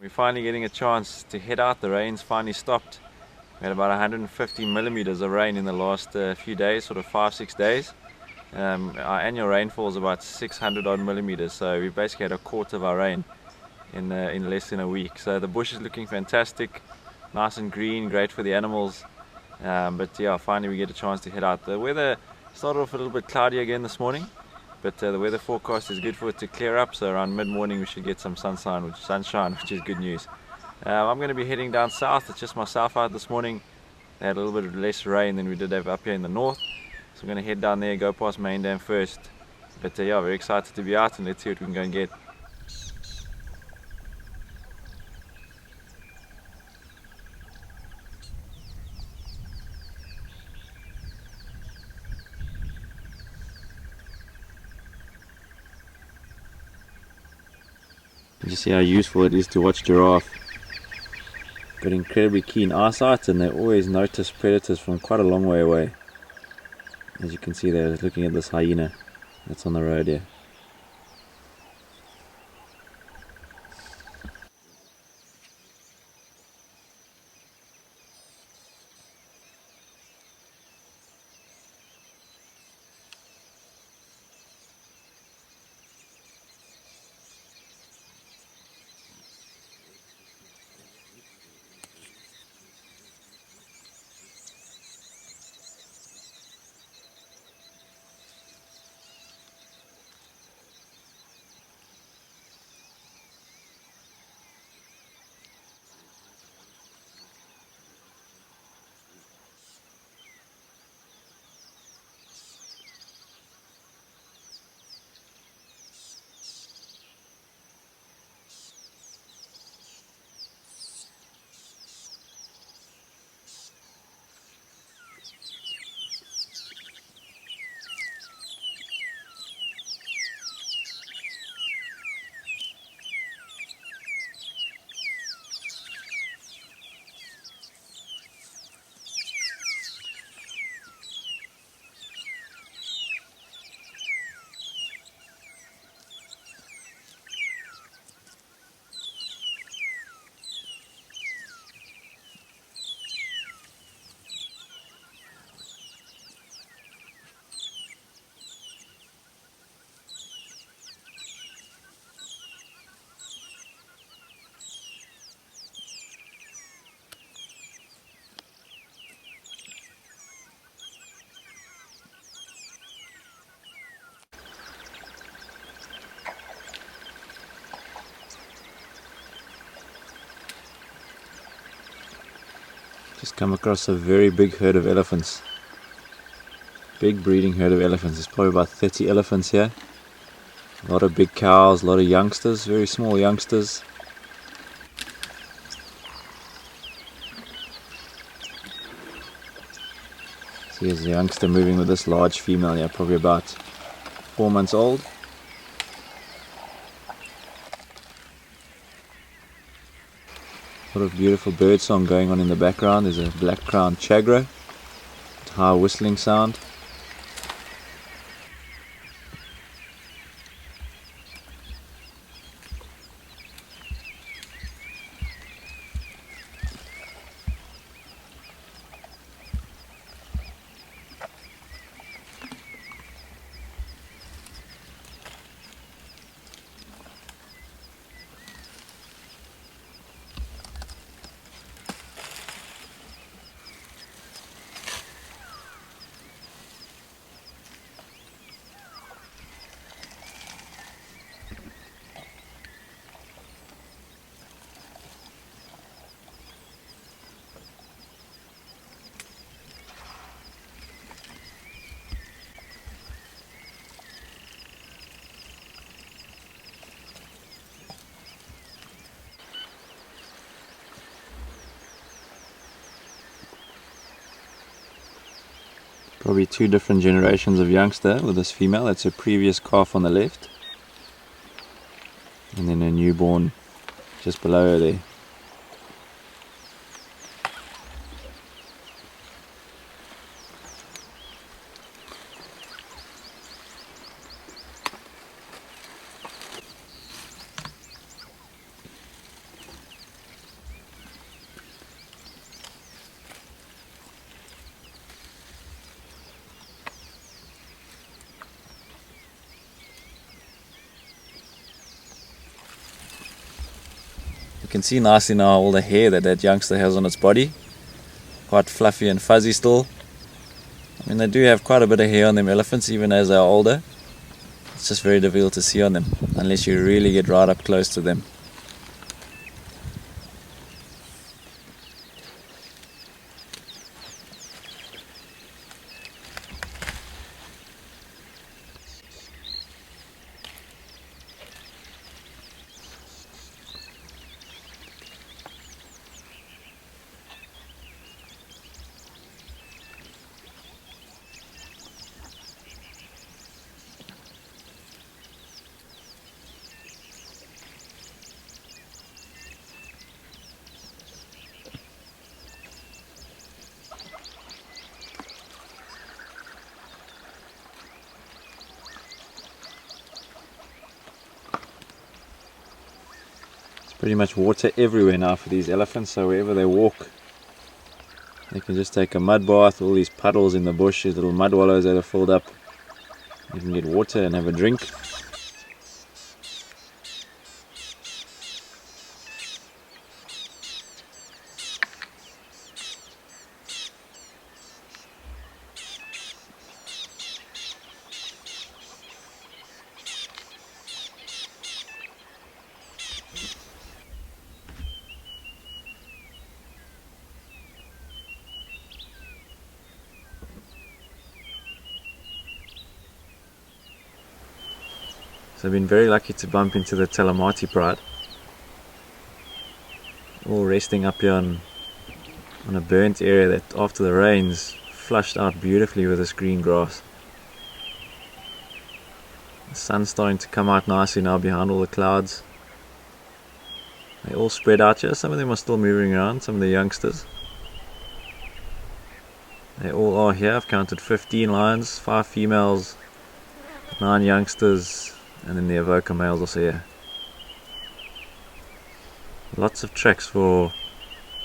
We're finally getting a chance to head out. The rain's finally stopped. We had about 150 millimeters of rain in the last few days, sort of 5-6 days. Our annual rainfall is about 600 odd millimeters, so we basically had a quarter of our rain in less than a week. So the bush is looking fantastic, nice and green, great for the animals. But yeah, finally we get a chance to head out. The weather started off a little bit cloudy again this morning, but the weather forecast is good for it to clear up, so around mid-morning we should get some sunshine, which is good news. I'm going to be heading down south. It's just myself out this morning. They had a little bit less rain than we did have up here in the north, so I'm going to head down there, go past Main Dam first. But yeah, very excited to be out, and let's see what we can go and get. You see how useful it is to watch giraffe. Got incredibly keen eyesight, and they always notice predators from quite a long way away. As you can see, they're looking at this hyena that's on the road here. Just come across a very big herd of elephants. Big breeding herd of elephants. There's probably about 30 elephants here. A lot of big cows, a lot of youngsters, very small youngsters. See, here's a youngster moving with this large female here, probably about 4 months old. A lot of beautiful bird song going on in the background. There's a black-crowned chagro, high whistling sound. Probably two different generations of youngster with this female. That's her previous calf on the left, and then a newborn just below her there. You can see nicely now all the hair that that youngster has on its body. Quite fluffy and fuzzy still. I mean, they do have quite a bit of hair on them elephants even as they are older. It's just very difficult to see on them unless you really get right up close to them. Pretty much water everywhere now for these elephants, so wherever they walk they can just take a mud bath. All these puddles in the bush, these little mud wallows that are filled up, you can get water and have a drink. So I've been very lucky to bump into the Talamati pride, all resting up here on a burnt area that after the rains flushed out beautifully with this green grass. The sun's starting to come out nicely now behind all the clouds. They all spread out here. Some of them are still moving around, some of the youngsters. They all are here. I've counted 15 lions, 5 females, 9 youngsters, and then the Avoca males also here. Lots of tracks for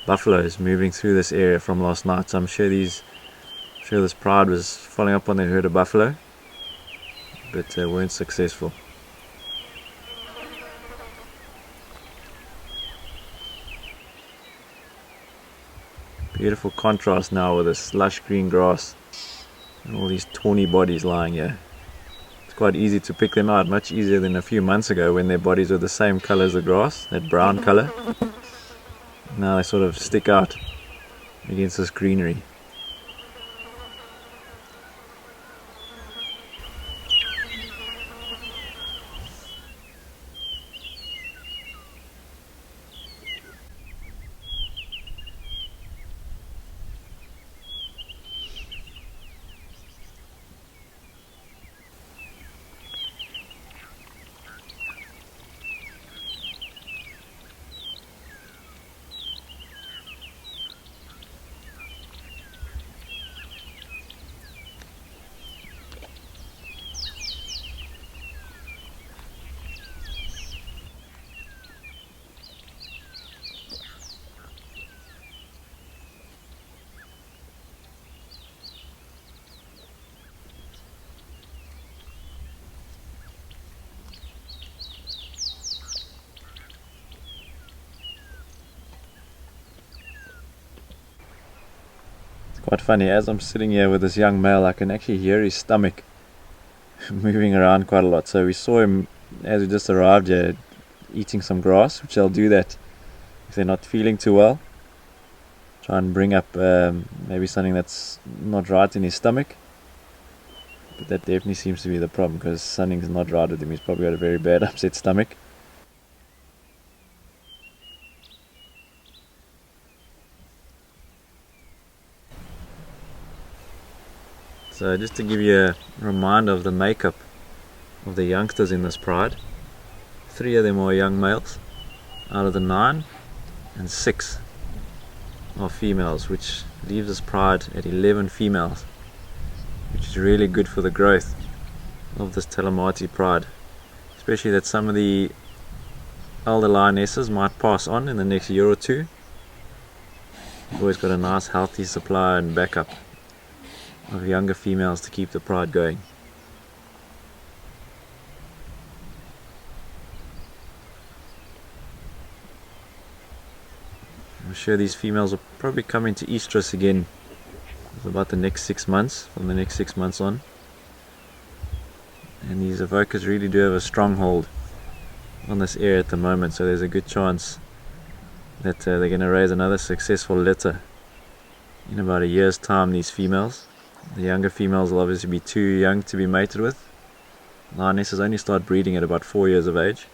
buffaloes moving through this area from last night, so I'm sure this pride was following up on their herd of buffalo, but weren't successful. Beautiful contrast now with this lush green grass and all these tawny bodies lying here. It's quite easy to pick them out, much easier than a few months ago when their bodies were the same color as the grass, that brown color. Now they sort of stick out against this greenery. Quite funny, as I'm sitting here with this young male, I can actually hear his stomach moving around quite a lot. So we saw him as we just arrived here eating some grass, which they'll do that if they're not feeling too well. Try and bring up maybe something that's not right in his stomach. But that definitely seems to be the problem, because something's not right with him. He's probably got a very bad upset stomach. So just to give you a reminder of the makeup of the youngsters in this pride, 3 of them are young males out of the 9, and 6 are females, which leaves this pride at 11 females, which is really good for the growth of this Talamati pride, especially that some of the elder lionesses might pass on in the next year or 2. You've always got a nice healthy supply and backup of younger females to keep the pride going. I'm sure these females will probably come into estrus again for about the next 6 months, from the next 6 months on. And these Avokas really do have a stronghold on this area at the moment, so there's a good chance that they're going to raise another successful litter in about a year's time, these females. The younger females will obviously be too young to be mated with. Lionesses only start breeding at about 4 years of age,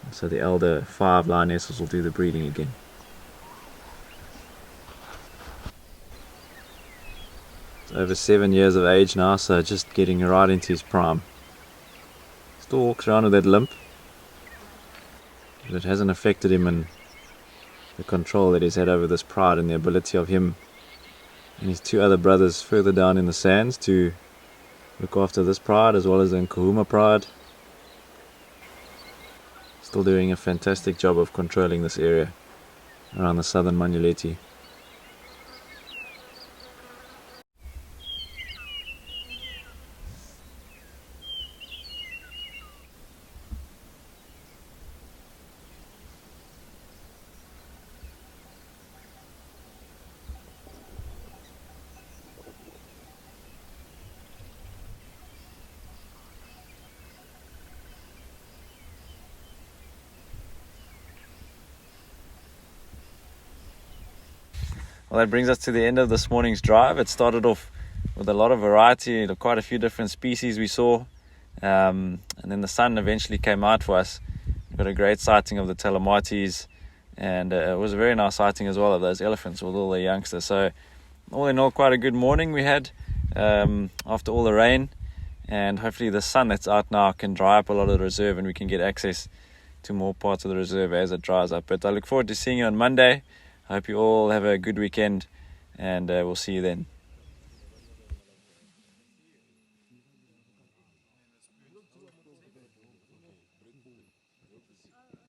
so the elder 5 lionesses will do the breeding again. It's over 7 years of age now, so just getting right into his prime. Still walks around with that limp, but it hasn't affected him in the control that he's had over this pride and the ability of him and his 2 other brothers further down in the sands to look after this pride as well as the Nkuhuma pride. Still doing a fantastic job of controlling this area around the southern Manuleti. Well, that brings us to the end of this morning's drive. It started off with a lot of variety, quite a few different species we saw, and then the sun eventually came out for us. We got a great sighting of the Talamatis, and it was a very nice sighting as well of those elephants with all the youngsters. So all in all, quite a good morning we had after all the rain, and hopefully the sun that's out now can dry up a lot of the reserve and we can get access to more parts of the reserve as it dries up. But I look forward to seeing you on Monday. I hope you all have a good weekend, and we'll see you then.